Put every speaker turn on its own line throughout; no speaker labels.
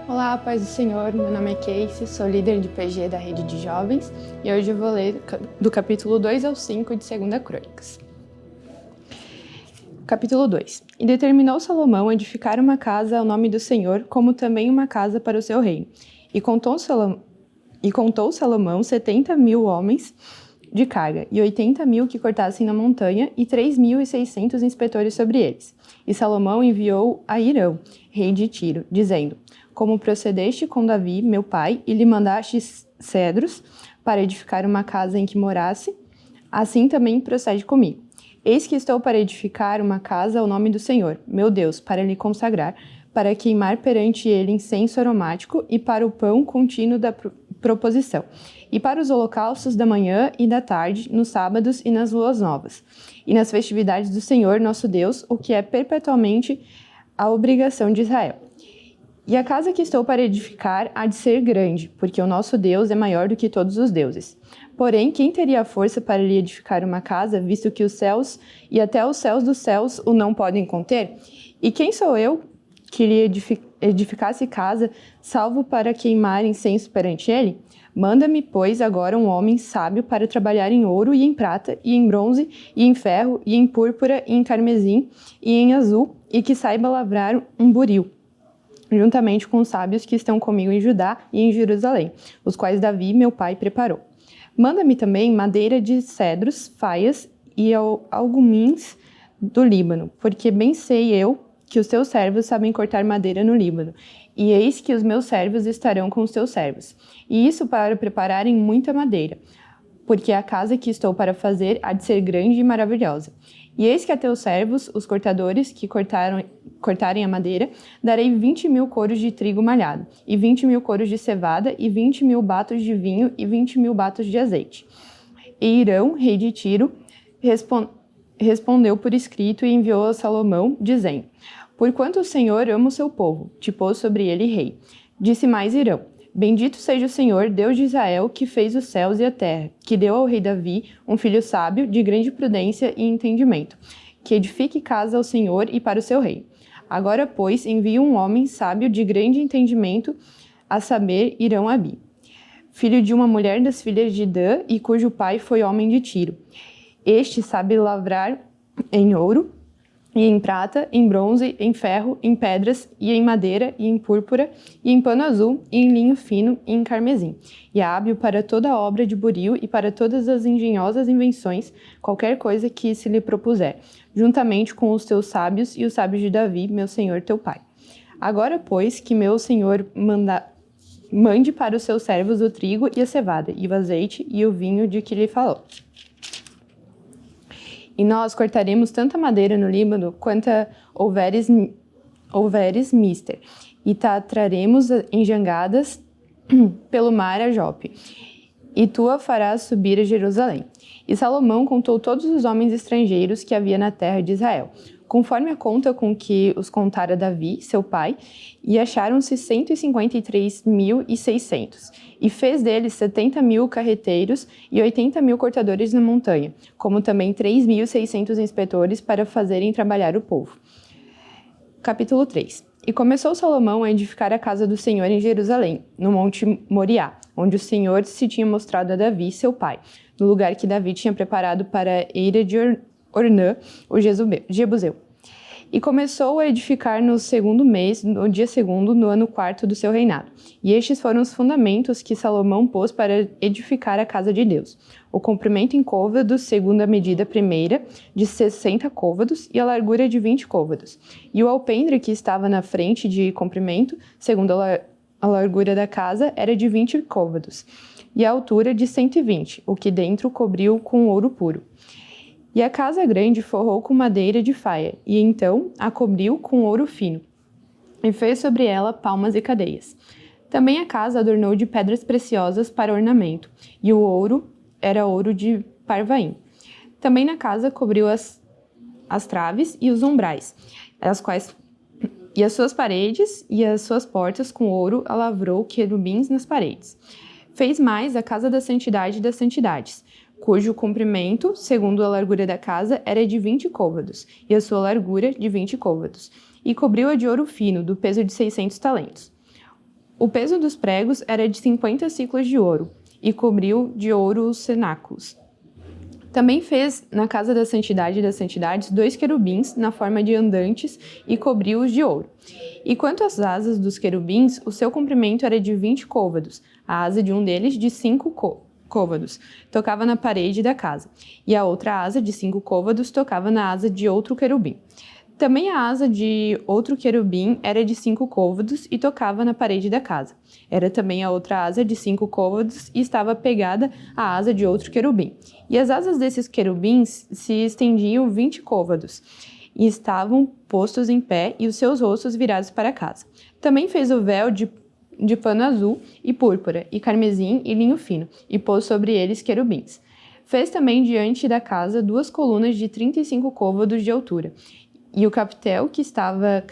Olá, paz do Senhor, meu nome é Casey, sou líder de PG da Rede de Jovens e hoje eu vou ler do capítulo 2 ao 5 de 2 Crônicas. Capítulo 2. E determinou Salomão edificar uma casa ao nome do Senhor, como também uma casa para o seu reino. E contou Salomão 70.000 homens de carga, e 80.000 que cortassem na montanha, e 3.600 inspetores sobre eles. E Salomão enviou a Hirão, rei de Tiro, dizendo: Como procedeste com Davi, meu pai, e lhe mandaste cedros para edificar uma casa em que morasse, assim também procede comigo. Eis que estou para edificar uma casa ao nome do Senhor, meu Deus, para lhe consagrar, para queimar perante ele incenso aromático e para o pão contínuo da proposição, e para os holocaustos da manhã e da tarde, nos sábados e nas luas novas, e nas festividades do Senhor nosso Deus, o que é perpetuamente a obrigação de Israel. E a casa que estou para edificar há de ser grande, porque o nosso Deus é maior do que todos os deuses. Porém, quem teria a força para lhe edificar uma casa, visto que os céus e até os céus dos céus o não podem conter? E quem sou eu que lhe edificasse casa, salvo para queimar incenso perante ele? Manda-me, pois, agora um homem sábio para trabalhar em ouro e em prata, e em bronze, e em ferro, e em púrpura, e em carmesim, e em azul, e que saiba lavrar um buril, juntamente com os sábios que estão comigo em Judá e em Jerusalém, os quais Davi, meu pai, preparou. Manda-me também madeira de cedros, faias e algumins do Líbano, porque bem sei eu que os teus servos sabem cortar madeira no Líbano, e eis que os meus servos estarão com os teus servos, e isso para prepararem muita madeira, porque a casa que estou para fazer há de ser grande e maravilhosa. E eis que a teus servos, os cortadores que cortarem a madeira, darei 20.000 coros de trigo malhado, e 20.000 coros de cevada, e 20.000 batos de vinho, e 20.000 batos de azeite. E Hirão, rei de Tiro, respondeu por escrito e enviou a Salomão, dizendo: Porquanto o Senhor ama o seu povo, te pôs sobre ele rei. Disse mais Hirão: Bendito seja o Senhor, Deus de Israel, que fez os céus e a terra, que deu ao rei Davi um filho sábio, de grande prudência e entendimento, que edifique casa ao Senhor e para o seu rei. Agora, pois, envia um homem sábio de grande entendimento, a saber, Hirão-Abi, filho de uma mulher das filhas de Dan, e cujo pai foi homem de Tiro. Este sabe lavrar em ouro, e em prata, em bronze, em ferro, em pedras, e em madeira, e em púrpura, e em pano azul, e em linho fino, e em carmesim. E é hábil para toda a obra de buril e para todas as engenhosas invenções, qualquer coisa que se lhe propuser, juntamente com os teus sábios e os sábios de Davi, meu senhor teu pai. Agora, pois, que meu senhor mande para os seus servos o trigo e a cevada, e o azeite e o vinho de que lhe falou. E nós cortaremos tanta madeira no Líbano quanto houveres mister, e traremos em jangadas pelo mar a Jope, e tu a farás subir a Jerusalém. E Salomão contou todos os homens estrangeiros que havia na terra de Israel, conforme a conta com que os contara Davi, seu pai, e acharam-se 153.600, e fez deles 70.000 carreteiros e 80.000 cortadores na montanha, como também 3.600 inspetores para fazerem trabalhar o povo. Capítulo 3. E começou Salomão a edificar a casa do Senhor em Jerusalém, no monte Moriá, onde o Senhor se tinha mostrado a Davi, seu pai, no lugar que Davi tinha preparado para a eira de Ornã, o Jebuseu. E começou a edificar no segundo mês, no dia segundo, no ano quarto do seu reinado. E estes foram os fundamentos que Salomão pôs para edificar a casa de Deus. O comprimento em côvados, segundo a medida primeira, de 60 côvados, e a largura de 20 côvados. E o alpendre que estava na frente de comprimento, segundo a largura da casa, era de 20 côvados, e a altura de 120, o que dentro cobriu com ouro puro. E a casa grande forrou com madeira de faia, e então a cobriu com ouro fino, e fez sobre ela palmas e cadeias. Também a casa adornou de pedras preciosas para ornamento, e o ouro era ouro de Parvaim. Também na casa cobriu as traves e os umbrais, e as suas paredes e as suas portas com ouro a lavrou querubins nas paredes. Fez mais a casa da santidade das santidades, cujo comprimento, segundo a largura da casa, era de 20 côvados, e a sua largura de 20 côvados, e cobriu-a de ouro fino, do peso de 600 talentos. O peso dos pregos era de 50 siclos de ouro, e cobriu de ouro os cenáculos. Também fez, na casa da santidade das santidades, 2 querubins na forma de andantes e cobriu-os de ouro. E quanto às asas dos querubins, o seu comprimento era de 20 côvados, a asa de um deles de 5 côvados, tocava na parede da casa, e a outra asa de 5 côvados tocava na asa de outro querubim. Também a asa de outro querubim era de 5 côvados e tocava na parede da casa. Era também a outra asa de 5 côvados e estava pegada à asa de outro querubim. E as asas desses querubins se estendiam 20 côvados e estavam postos em pé e os seus rostos virados para a casa. Também fez o véu de pano azul e púrpura e carmesim e linho fino e pôs sobre eles querubins. Fez também diante da casa 2 colunas de 35 côvados de altura. E o capitel que estava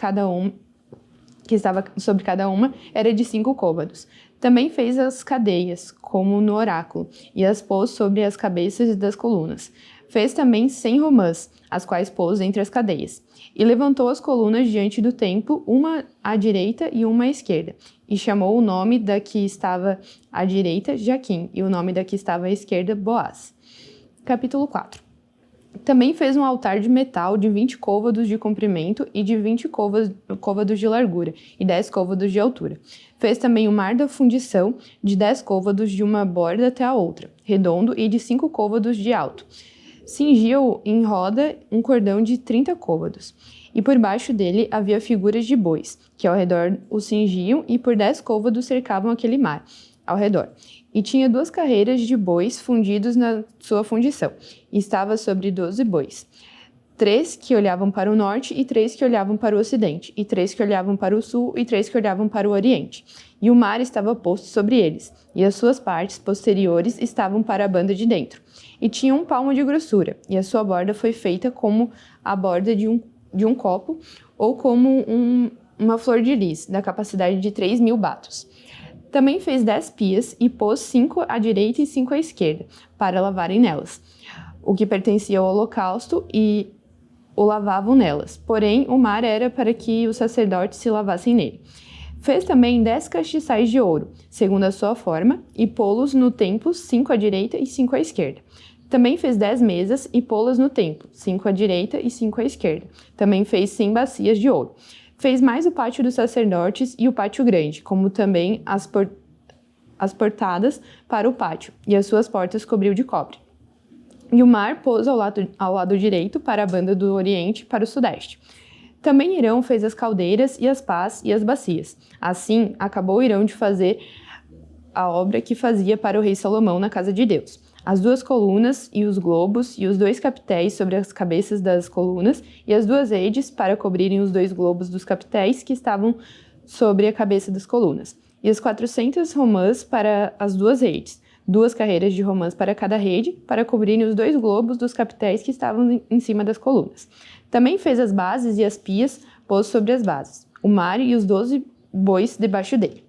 sobre cada uma era de 5 côvados. Também fez as cadeias, como no oráculo, e as pôs sobre as cabeças das colunas. Fez também 100 romãs, as quais pôs entre as cadeias. E levantou as colunas diante do templo, uma à direita e uma à esquerda. E chamou o nome da que estava à direita, Jaquim, e o nome da que estava à esquerda, Boaz. Capítulo 4. Também fez um altar de metal de 20 côvados de comprimento e de 20 côvados de largura e 10 côvados de altura. Fez também o mar da fundição de 10 côvados de uma borda até a outra, redondo e de 5 côvados de alto. Cingia-o em roda um cordão de 30 côvados. E por baixo dele havia figuras de bois, que ao redor o cingiam e por 10 côvados cercavam aquele mar ao redor. E tinha 2 carreiras de bois fundidos na sua fundição, e estava sobre 12 bois. 3 que olhavam para o norte, e 3 que olhavam para o ocidente, e 3 que olhavam para o sul, e 3 que olhavam para o oriente. E o mar estava posto sobre eles, e as suas partes posteriores estavam para a banda de dentro. E tinha 1 palmo de grossura, e a sua borda foi feita como a borda de um copo, ou como uma flor de lis, da capacidade de 3.000 batos. Também fez 10 pias e pôs 5 à direita e 5 à esquerda, para lavarem nelas, o que pertencia ao holocausto, e o lavavam nelas. Porém, o mar era para que os sacerdotes se lavassem nele. Fez também 10 castiçais de ouro, segundo a sua forma, e pô-los no templo, 5 à direita e 5 à esquerda. Também fez 10 mesas e pô-las no templo, 5 à direita e 5 à esquerda. Também fez 100 bacias de ouro. Fez mais o pátio dos sacerdotes e o pátio grande, como também as portadas para o pátio, e as suas portas cobriu de cobre. E o mar pôs ao lado direito para a banda do oriente para o sudeste. Também Irão fez as caldeiras e as pás e as bacias. Assim, acabou Irão de fazer a obra que fazia para o rei Salomão na casa de Deus. As 2 colunas e os globos e os 2 capitéis sobre as cabeças das colunas e as 2 edes para cobrirem os 2 globos dos capitéis que estavam sobre a cabeça das colunas. E as 400 romãs para as 2 redes, 2 carreiras de romãs para cada rede, para cobrirem os 2 globos dos capitéis que estavam em cima das colunas. Também fez as bases e as pias, pôs sobre as bases, o mar e os 12 bois debaixo dele.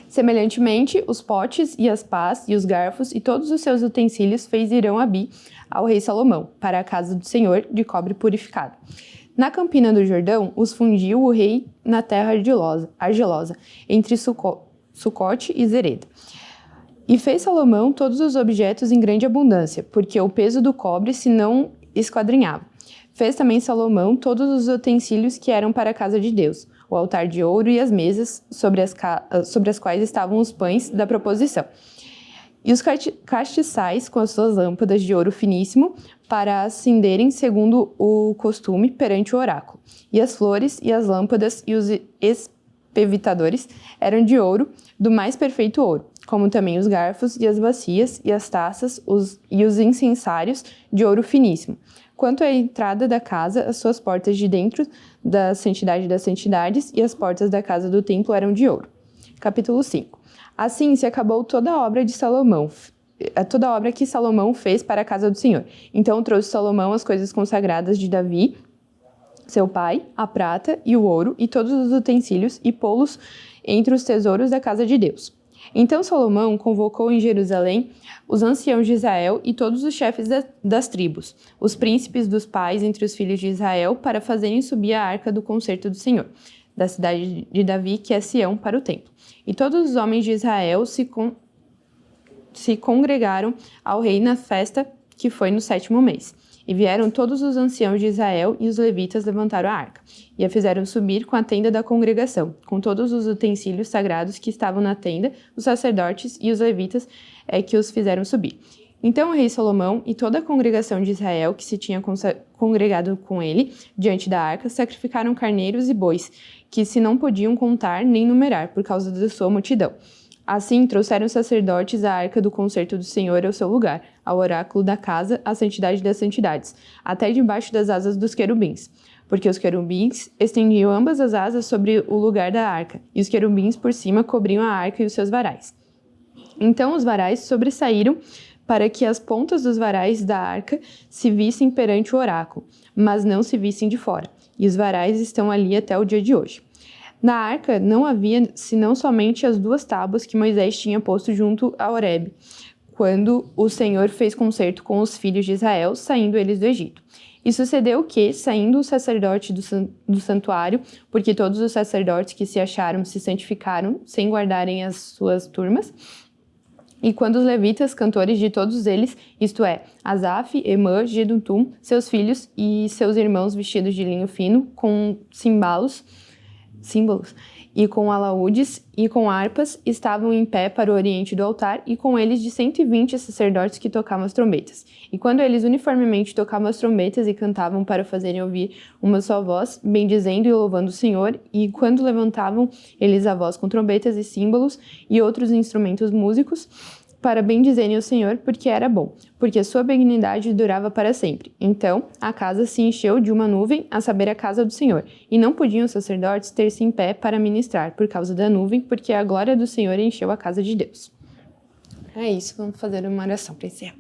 Semelhantemente, os potes e as pás e os garfos e todos os seus utensílios fez Irão-Abi ao rei Salomão, para a casa do Senhor, de cobre purificado. Na campina do Jordão, os fundiu o rei na terra argilosa entre Sucote e Zereda. E fez Salomão todos os objetos em grande abundância, porque o peso do cobre se não esquadrinhava. Fez também Salomão todos os utensílios que eram para a casa de Deus, o altar de ouro e as mesas sobre as quais estavam os pães da proposição. E os castiçais com as suas lâmpadas de ouro finíssimo para acenderem segundo o costume perante o oráculo. E as flores e as lâmpadas e os espevitadores eram de ouro, do mais perfeito ouro, como também os garfos e as bacias e as taças e os incensários de ouro finíssimo. Quanto à entrada da casa, as suas portas de dentro da santidade das santidades e as portas da casa do templo eram de ouro. Capítulo 5. Assim se acabou toda a obra de Salomão, toda a obra que Salomão fez para a casa do Senhor. Então trouxe Salomão as coisas consagradas de Davi, seu pai, a prata e o ouro e todos os utensílios e pô-los entre os tesouros da casa de Deus. Então Salomão convocou em Jerusalém os anciãos de Israel e todos os chefes das tribos, os príncipes dos pais entre os filhos de Israel, para fazerem subir a arca do concerto do Senhor. da cidade de Davi, que é Sião, para o templo. E todos os homens de Israel se congregaram ao rei na festa que foi no 7º mês. E vieram todos os anciãos de Israel e os levitas levantaram a arca, e a fizeram subir com a tenda da congregação, com todos os utensílios sagrados que estavam na tenda, os sacerdotes e os levitas que os fizeram subir. Então o rei Salomão e toda a congregação de Israel, que se tinha congregado com ele, diante da arca, sacrificaram carneiros e bois, que se não podiam contar nem numerar, por causa da sua multidão. Assim, trouxeram os sacerdotes a arca do concerto do Senhor ao seu lugar, ao oráculo da casa, à santidade das santidades, até debaixo das asas dos querubins. Porque os querubins estendiam ambas as asas sobre o lugar da arca, e os querubins por cima cobriam a arca e os seus varais. Então os varais sobressaíram para que as pontas dos varais da arca se vissem perante o oráculo, mas não se vissem de fora, e os varais estão ali até o dia de hoje. Na arca não havia senão somente as 2 tábuas que Moisés tinha posto junto a Horebe, quando o Senhor fez concerto com os filhos de Israel, saindo eles do Egito. E sucedeu que, saindo o sacerdote do santuário, porque todos os sacerdotes que se acharam se santificaram, sem guardarem as suas turmas, e quando os levitas, cantores de todos eles, isto é, Asaf, Emã, Jedutum, seus filhos e seus irmãos vestidos de linho fino, com símbolos, e com alaúdes e com harpas, estavam em pé para o oriente do altar, e com eles de 120 sacerdotes que tocavam as trombetas. E quando eles uniformemente tocavam as trombetas e cantavam para fazerem ouvir uma só voz, bendizendo e louvando o Senhor, e quando levantavam eles a voz com trombetas e símbolos e outros instrumentos músicos, para bendizerem o Senhor, porque era bom, porque a sua benignidade durava para sempre. Então a casa se encheu de uma nuvem, a saber, a casa do Senhor, e não podiam os sacerdotes ter-se em pé para ministrar, por causa da nuvem, porque a glória do Senhor encheu a casa de Deus. É isso, vamos fazer uma oração para encerrar.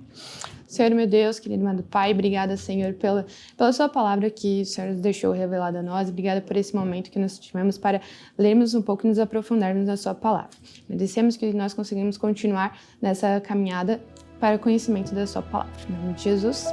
Senhor, meu Deus, querido amado Pai, obrigada, Senhor, pela sua palavra que o Senhor nos deixou revelada a nós. Obrigada por esse momento que nós tivemos para lermos um pouco e nos aprofundarmos na sua palavra. Agradecemos que nós conseguimos continuar nessa caminhada para o conhecimento da sua palavra. Em nome de Jesus.